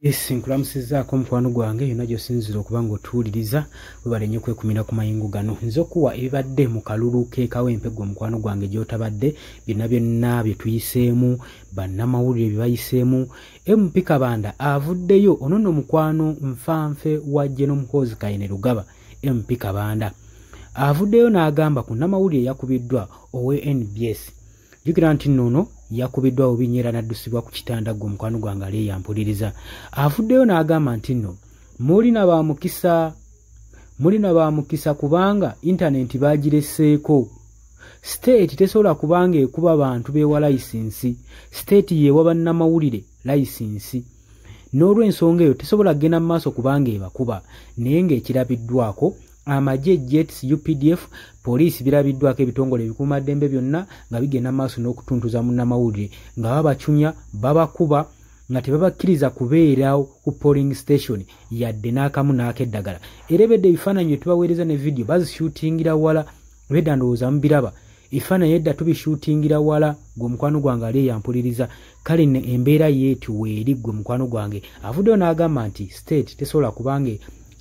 Nkulamusizaako mukwano gwange yonna gy'osinzira okuba ng'otuwuliriza webale nnyo kwekumira ku mayingu gano. Nze okuwa ebibadde mu kalulu k'ekawempe gwe mukwano gwange gy'otabadde byonna bye tuyiseemu bannamawulire bye bayiseemu. MP Kabanda avuddeyo ono nno mukwano nfanfe wa General Muhoozi Kainerugaba. MP Kabanda avuddeyo n'agamba ku nnamawulire yakubiddwa owe NBS. Jukira nti nnono yakubiddwa obinyera naddusibwa ku kitanda gwe mukwano gwange ali yampuliriza. Avuddeyo n'agamba nti nno mulina baamukisa kubanga intaneti bagireseeko. State tesobola kubanga ekuba abantu beewa layisinsi. State yeewa bannamawulire layisinsi. N'olw'ensonga eyo tesobola kugenda mu maaso kubanga ebakuba. Naye ng'ekirabiddwako amagye jets UPDF police birabiddwako ebitongole ebikuumaddembe byonna nga bigenda maaso n'okutuntuza munnamawulire nga babacunya babakuba nga tebabakkiriza kubeerawo ku polling station yadde n'akamu n'akeddagala. Era ebedde ebifaananyi bye tubaweereza ne video bazishuutingira wala bedda ndowooza mubiraba. Ebifaananyi edda tubishuutingira wala gwe mukwano gwange ali yampuliriza. Kale embeera yeetu weeri gwe mukwano gwange. Avuddeyo n'agamba nti state tesobola kubanga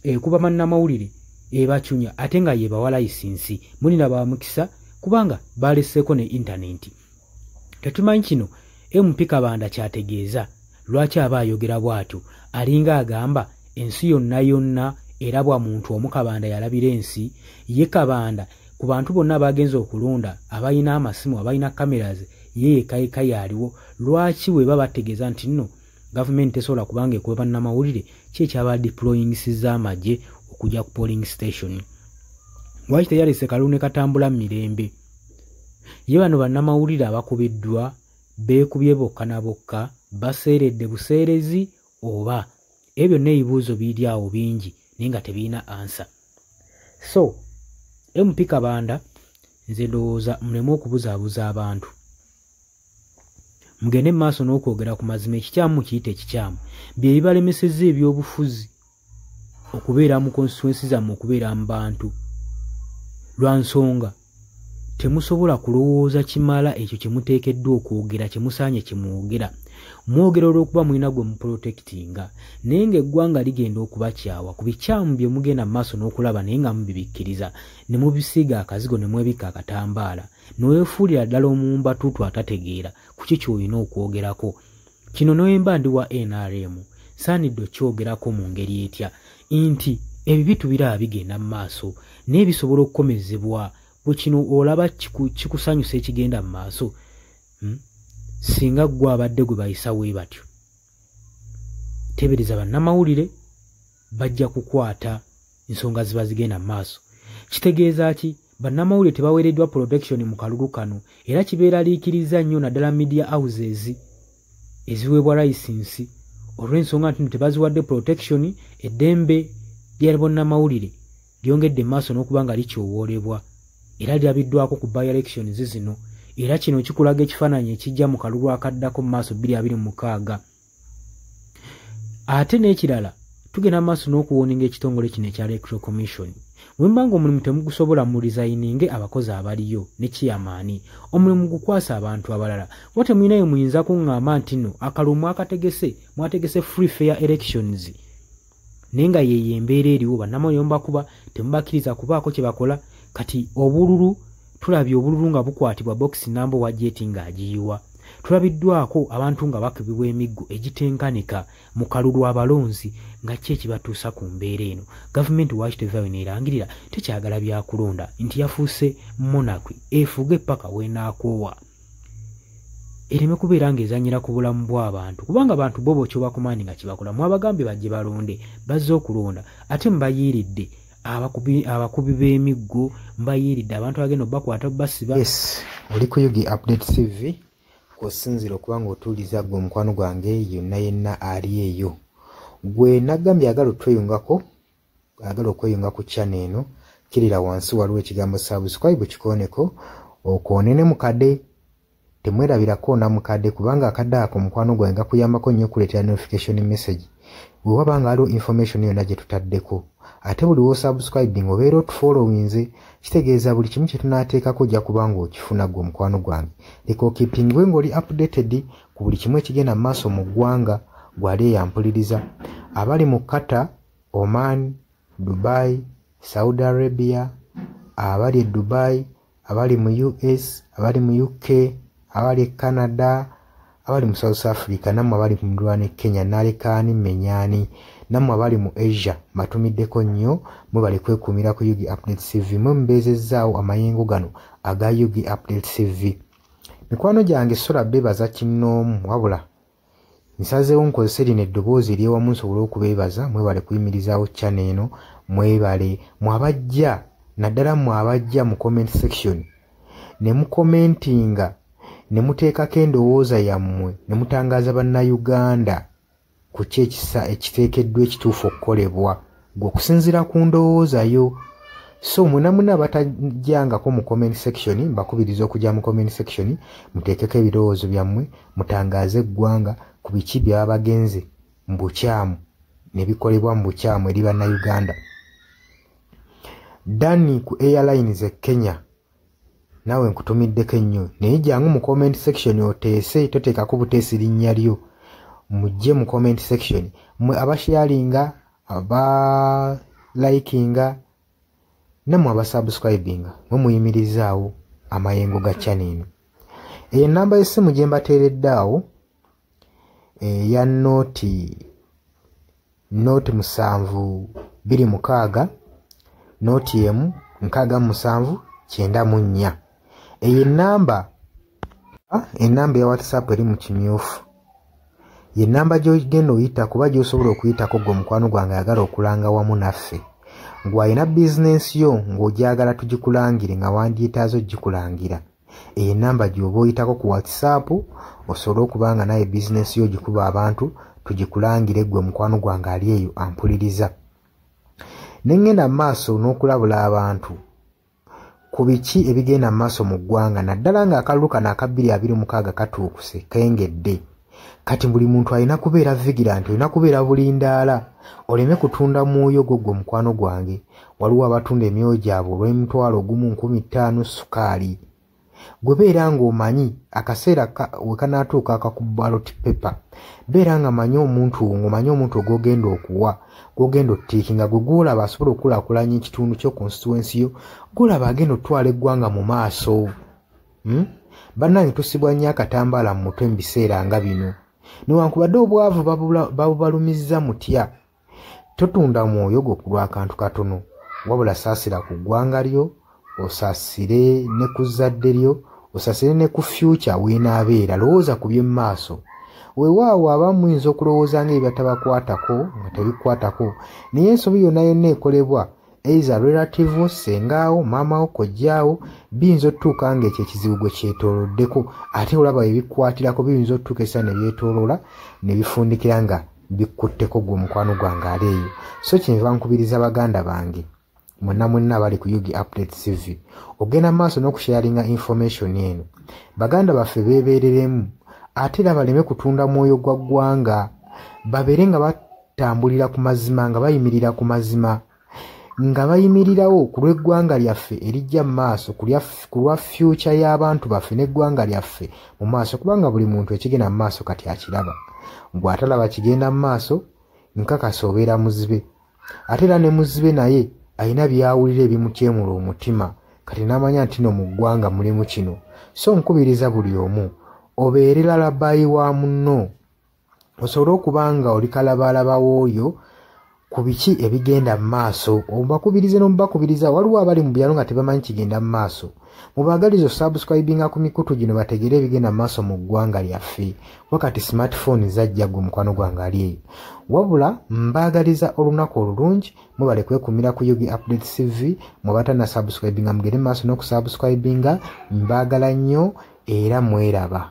ekuba bannamawulire ebacunya ate nga yebawa layisinsi. Mulina baamukisa kubanga baleseeko ne intaneti. Tetumanyi kino MP Kabanda kyategeeza lwaki aba ayogera bw'atyo. Alinga agamba ensi yonna erabwa muntu omu Kabanda yalabira ensi. Ye Kabanda ku bantu bonna abagenza okulonda abalina amasimu abalina cameras ye yekka yaliwo. Lwaki we baba bategeeza nti nno gavumenti tesobola kubanga ekuba bannamawulire ki ekyaba deployingisiza amagye okujja ku polling station. Lwaki teyalese kalulu ne katambula mu mirembe? Ye bano bannamawulire abakubiddwa beekubye bokka na bokka baseeredde buseerezi oba ebyo n'ebibuuzo biri awo bingi naye nga tebirina ansa. So MP Kabanda nze ndowooza muleme okubuzaabuza abantu. Mugende mu maaso n'okwogera ku mazima. Ekikyamu mukiyita ekikyamu. Bye bibalemesezza ebyobufuzi okubeera mu constituency zammwe okubeera mu bantu. Lwa nsonga temusobola kulowooza kimala ekyo kye muteekeddwa okwogera kye musaanye kye mwogera. Mwogera olw'okuba mulina gwe muprotectinga naye ng'eggwanga ligenda okubakyawa ku bikyamu bye mugenda mu maaso n'okulaba naye nga mubibikkiriza ne mubisiiga akazigo ne mwebikka akatambaala ne weefuulira ddala omuwumbatuutu atategeera ku ki ky'olina okwogerako. Kino n'oyemba ndi wa NRM saanidde okyogerako mu ngeri etya nti ebibitu biraba bigenda mu maaso naye bisobola okukomezebwa. Bwe kino olaba kikusanyusa ekigenda mu maaso. Singa gwe abadde gwe bayisa we batyo. Tebereza bannamawulire bajja kukwata ensonga ziba zigenda mu maaso. Kitegeeza ki? Bannamawulire tebaweereddwa protection mu kalulu kano era kibeera liikiriza nnyo naddala media houses eziweebwa layisinsi olw'ensonga nti tebaziwadde protection. Eddembe lya bannamawulire lyongedde maaso n'okuba nga likyowoolebwa era lirabiddwako ku by-elections zino. Era kino kikulaga ekifaananyi ekijja mu kalulu akaddako mu maaso 2026. Ate n'ekirala tugenda mu maaso n'okuwooninga ekitongole kino ekya Electoral Commission. Bwe muba ng'omulimu temugusobola mu resigninge abakozi abaliyo ne kiyamaani omulimu gukwasa abantu abalala. Wa temulinayo muyinza kuŋŋamba nti nno akalulu mwategese free fair elections naye nga yeeyo embeera eriwo bannamawulire mubakuba temubakkiriza kubaako kye bakola. Kati obululu tulabye obululu nga bukwatibwa box number wa jeti ng'agiyiwa. Tulabiddwako abantu nga bakubibwa emiggo egitenkanika mu kalulu abalonzi nga ki ekibatuusa ku mbeera eno. Gavumenti lwaki tevaayo neerangirira tekyagala byakulonda nti yafuuse monarchy efuge paka weenaakoowa. Ereme kubeera ng'ezanyira ku bulamu bw'abantu kubanga abantu bo bokyobakumaani nga kibakola. Mwabagambye bajje balonde bazze okulonda ate mubayiiridde abakubi b'emiggo mbayiiridde abantu bagenda bakwata basiba. Yes, oli ku Yugi Update TV kw'osinzira okuba ng'otuuliza gwe omukwano gwange yenna ali eyo. Gwe nagambye agala okweyunga ku channel eno kirira wansi waliwo ekigambo subscribe kikooneko okoonene mukadde. Temwerabirako na mukadde kubanga akadde ako mukwano gwange gakuyambako nnyo okuleetera notification message bwe waba nga waliwo information yonna gye tutaddeko. Ate buli wo subscribing obeera otufollowinze kitegeeza buli kimu kye tunaateekako ojja kuba ng'okifuna gwe omukwano gwange. Leka okeepingwe ng'oli updated ku buli kimu ekigenda mu maaso mu ggwanga gwali yampuliriza abali mu Qatar, Oman, Dubai, Saudi Arabia, abali e Dubai, abali mu US, abali mu UK, abali Canada, abali mu South Africa, namwe abali mu Rwanda, Kenya, Nalekani, Menyani, namwe abali mu Asia, matumiddeko nnyo mwe bali kwekumira ku Yugi Update TV mwe mbeezezaawo amayengo gano aga Yugi Update TV. Mikwano gyange sola beebaza kinnoomu wabula nsazeewo nkozese lino eddoboozi ery'ewamu nsobole okubeebaza mwebale kuyimirizaawo channel eno mwebale mwabajja naddala mwabajja mu comment section ne mukomentinga ne muteekako endowooza yammwe ne mutangaaza bannayuganda ku ki ekiteekeddwa ekituufu okukolebwa gwe okusinziira ku ndowooza yo. So muna batajjangako mu comment section mbakubiriza okujja mu comment section muteekeko ebirowoozo byammwe mutangaaze eggwanga ku biki byaba bagenze mu bukyamu ne bikolebwa mu bukyamu eri bannayuganda. Dani ku Airlines e Kenya nawe nkutumiddeko ennyo naye jjangu mu comment section oteese toteekako buteesi linnya lyo mujje mu comment section mwe abasharinga abalikinga namwe abasubscribinga mwe muyimirizaawo amayengo ga channel eno. Eyo ennamba y'essimu gye mbateereddaawo eya nooti 726 nooti emu 6794. Eyo ennamba ya WhatsApp eri mu kimyufu. Ye nnamba gy'ogenda oyita kuba gy'osobola okuyitako gwe mukwano gwange ayagala okulanga wamu naffe. Ngw'alina bizinensi yo ng'ogyagala tugikulangire nga wandyetaazo gikulangira. Eyo ennamba gy'oba oyitako ku WhatsApp osobole okuba nga naye bizinensi yo gikuba abantu tugikulangire gwe mukwano gwange ali eyo ampuliriza. Ne ngenda mu maaso n'okulabula abantu ku biki ebigenda mu maaso mu ggwanga naddala ng'akalulu kano aka 2026 katuukuse kengedde. Kati buli muntu alina kubeera vigilant, olina kubeera bulindaala oleme kutunda mwoyo gwo mukwano gwange. Waliwo abatunda emyoyo gyabwe olw'M1,1500 sukaali. Gwe beera ng'omanyi akaseera we kanaatuuka akakuba ballot paper, beera nga manyi omuntu ng'omanyi omuntu ogw'ogenda okuwa gw'ogenda ottiikinga gwe gw'olaba asobola okukulaakulanya ekitundu kyo constituency yo, gw'olaba agenda otwala eggwanga mu maaso. Bannange tusibwa nnyo akatambaala mu mutwe mu biseera nga bino. Newankubadde obwavu babubalumizza mutya, totunda mwoyo gwo ku lw'akantu katono, wabula saasira ku ggwanga lyo, osaasire ne ku zadde lyo, osaasire ne ku future weenaabeera. Lowooza ku by'emu maaso. Weewaawo abamu muyinza okulowooza ng'ebyo batabakwatako nga tebikwatako, naye ensobi yonna yonna ekolebwa eiza relative sengaawo maamawo kojjaawo biyinza otutuuka ng'ekyo ekizibu gwe kyetooloddeko ate olaba ebikwatirako biyinza otutuuka esa ne byetooloola ne bifundikira nga bikkutteko gwe mukwano gwange ali eyo. So kyenva nkubiriza baganda bange mwenna bali ku Yugi Update TV ogenda maaso n'okusharinga information eno. Baganda baffe beebeereremu ate era baleme kutunda mwoyo gwa ggwanga, babeere nga batambulira ku mazima, nga bayimirira ku mazima, nga bayimirirawo ku lw'eggwanga lyaffe erijja mu maaso, ku lwa future y'abantu baffe n'eggwanga lyaffe mu maaso, kubanga buli muntu ekigenda mu maaso kati akiraba. Bw'atalaba kigenda mu maaso nkakasa obeera muzibe. Ate era ne muzibe naye alina byawulira ebimukyemula omutima, kati n'amanya nti no mu ggwanga mulimu kino. So nkubiriza buli omu obeere lalabayi wa munno, osobole okuba nga oli kalabaalaba w'oyo ku biki ebigenda mu maaso. Obakubirize n'omubakubiriza. Waliwo abali mu byalo nga tebamanyi kigenda mu maaso, mubaagaliza osubscribinga ku mikutu gino bategere ebigenda mu maaso mu ggwanga lyaffe. Wakati smartphone zajja gwe mukwano gwange ali eyo. Wabula mbaagaliza olunaku olulungi, mubale kwekumira ku Yugi Update TV. Mwabatana subscribinga mugere mu maaso n'okusubscribinga. Mbaagala nnyo era mweraba.